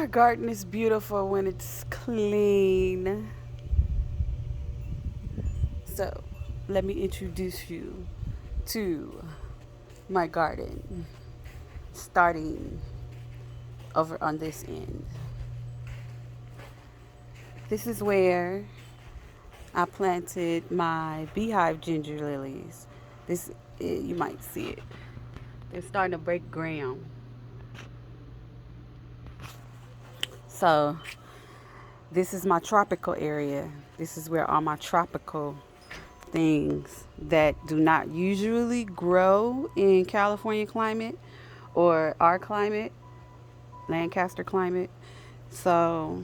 Our garden is beautiful when it's clean. So, let me introduce you to my garden, starting over on this end. This is where I planted my beehive ginger lilies. You might see it. They're starting to break ground. So, this is my tropical area. This is where all my tropical things that do not usually grow in California climate or our climate, Lancaster climate. So,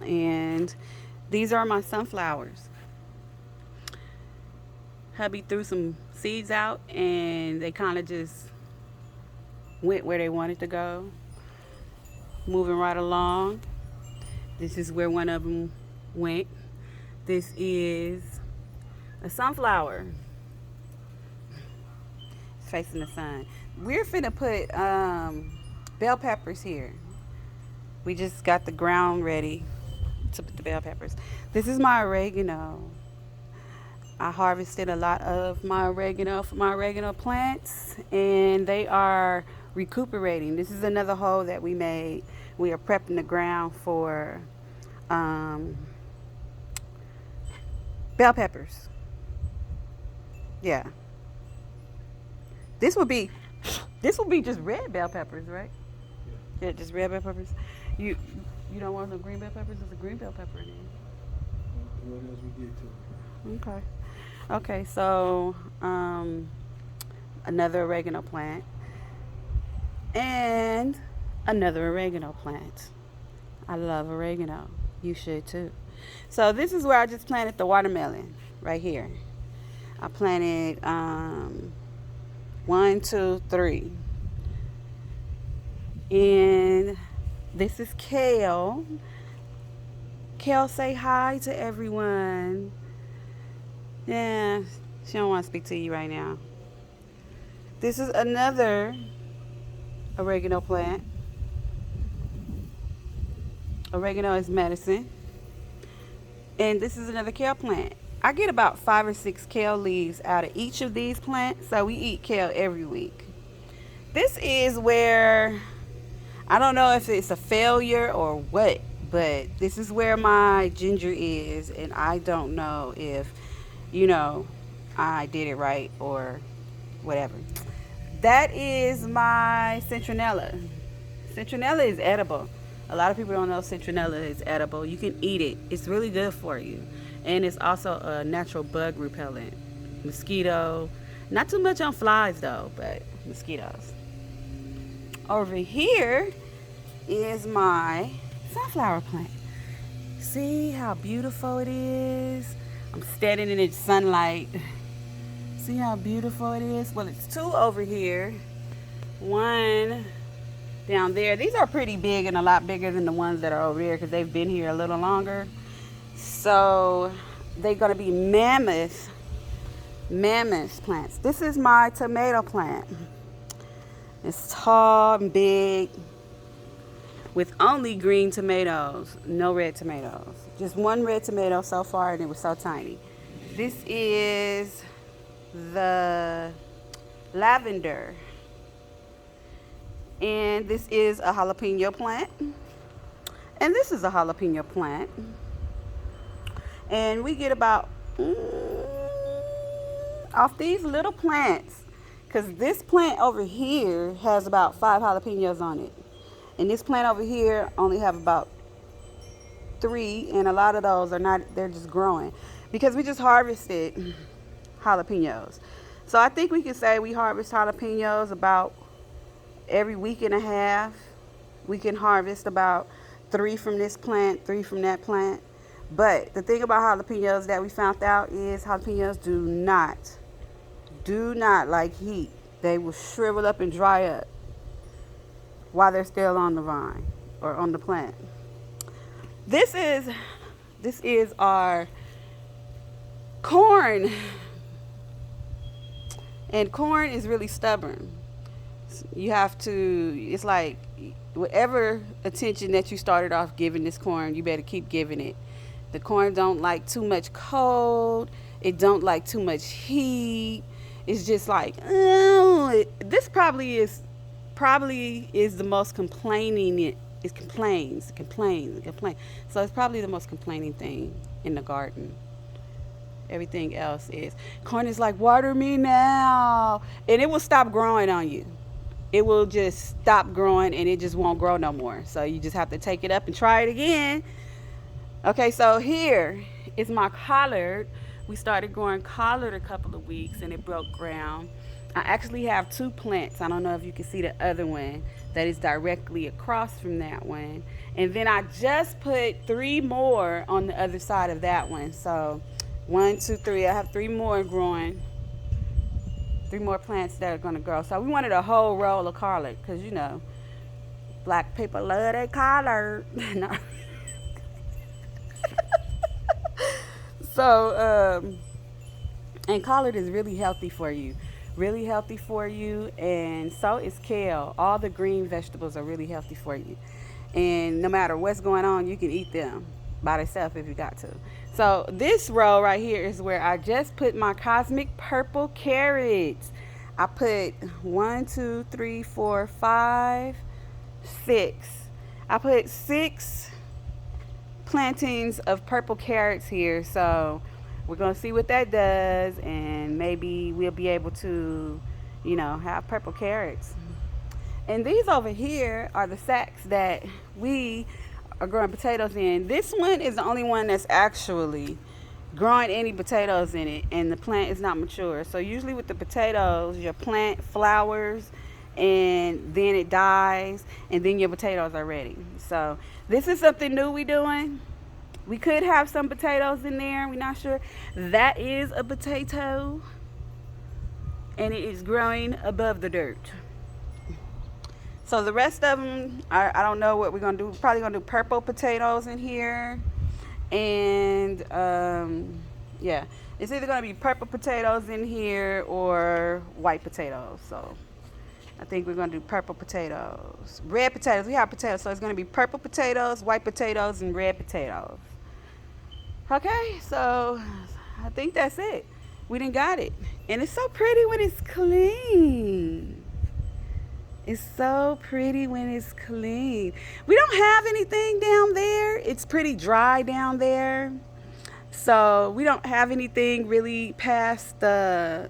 and these are my sunflowers. Hubby threw some seeds out and they kind of just went where they wanted to go. Moving right along. This is where one of them went. This is a sunflower. It's facing the sun. We're finna put bell peppers here. We just got the ground ready to put the bell peppers. This is my oregano. I harvested a lot of my oregano from my oregano plants, and they are recuperating. This is another hole that we made. We are prepping the ground for bell peppers. Yeah. This would be just red bell peppers, right? Yeah, just red bell peppers. You don't want no green bell peppers? There's a green bell pepper in there. What else we get to? Okay. Okay, so another oregano plant and another oregano plant. I love oregano. You should too. So this is where I just planted the watermelon right here. I planted 1, 2, 3. And this is Kale. Kale, say hi to everyone. Yeah, she don't want to speak to you right now. This is another oregano plant. Oregano is medicine. And this is another kale plant. I get about 5 or 6 kale leaves out of each of these plants, so we eat kale every week. This is where, I don't know if it's a failure or what, but this is where my ginger is, and I don't know if, I did it right or whatever. That is my citronella. Citronella is edible. A lot of people don't know citronella is edible. You can eat it. It's really good for you. And it's also a natural bug repellent. Mosquito. Not too much on flies though, but mosquitoes. Over here is my sunflower plant. See how beautiful it is? I'm standing in the sunlight. See how beautiful it is? Well, it's 2 over here. 1 down there. These are pretty big and a lot bigger than the ones that are over here because they've been here a little longer. So they're going to be mammoth plants. This is my tomato plant. It's tall and big with only green tomatoes, no red tomatoes. Just 1 red tomato so far, and it was so tiny. This is the lavender. And this is a jalapeno plant. And this is a jalapeno plant. And we get about off these little plants, because this plant over here has about 5 jalapenos on it. And this plant over here only have about 3, and a lot of those are not, they're just growing. Because we just harvested jalapenos. So I think we can say we harvest jalapenos about every week and a half. We can harvest about 3 from this plant, 3 from that plant. But the thing about jalapenos that we found out is jalapenos do not like heat. They will shrivel up and dry up while they're still on the vine or on the plant. This is our corn. And corn is really stubborn. You have to, it's like whatever attention that you started off giving this corn, you better keep giving it. The corn don't like too much cold. It don't like too much heat. It's just like, oh, this probably is the most complaining. It complains. So it's probably the most complaining thing in the garden. Everything else is corn is like, water me now, and it will stop growing on you. It will just stop growing and it just won't grow no more. So you just have to take it up and try it again. Okay, so here is my collard. We started growing collard a couple of weeks and it broke ground. I actually have two plants. I don't know if you can see the other one that is directly across from that one. And then I just put three more on the other side of that one. So one, two, three. I have three more growing. Three more plants that are going to grow. So we wanted a whole roll of collard because, black people love their collard. No. So, and collard is really healthy for you. Really healthy for you. And so is kale. All the green vegetables are really healthy for you. And no matter what's going on, you can eat them by themselves if you got to. So this row right here is where I just put my cosmic purple carrots. I put 1, 2, 3, 4, 5, 6. I put 6 plantings of purple carrots here. So we're going to see what that does, and maybe we'll be able to, have purple carrots. And these over here are the sacks that we are growing potatoes in. This one is the only one that's actually growing any potatoes in it, and the plant is not mature. So usually with the potatoes, your plant flowers and then it dies, and then your potatoes are ready. So this is something new we doing. We could have some potatoes in there. We're not sure. That is a potato, and it is growing above the dirt. So the rest of them, I don't know what we're going to do. We're probably going to do purple potatoes in here. And, yeah, it's either going to be purple potatoes in here or white potatoes. So I think we're going to do purple potatoes. Red potatoes. We have potatoes. So it's going to be purple potatoes, white potatoes, and red potatoes. Okay, so I think that's it. We done got it. And it's so pretty when it's clean. It's so pretty when it's clean. We don't have anything down there. It's pretty dry down there. So we don't have anything really past the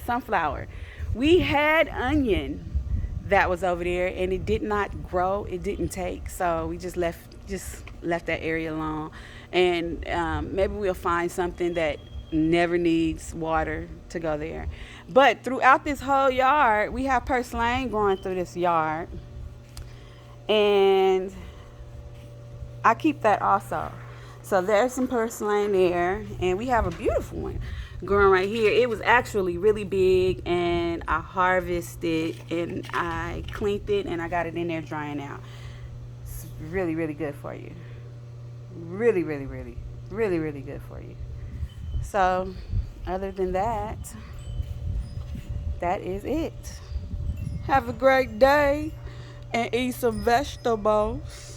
sunflower. We had onion that was over there, and it did not grow. It didn't take. So we just left that area alone. And maybe we'll find something that never needs water to go there. But throughout this whole yard, we have purslane growing through this yard. And I keep that also. So there's some purslane there. And we have a beautiful one growing right here. It was actually really big, and I harvested and I cleaned it and I got it in there drying out. It's really, really good for you. Really, really, really, really, really good for you. So other than that, that is it. Have a great day and eat some vegetables.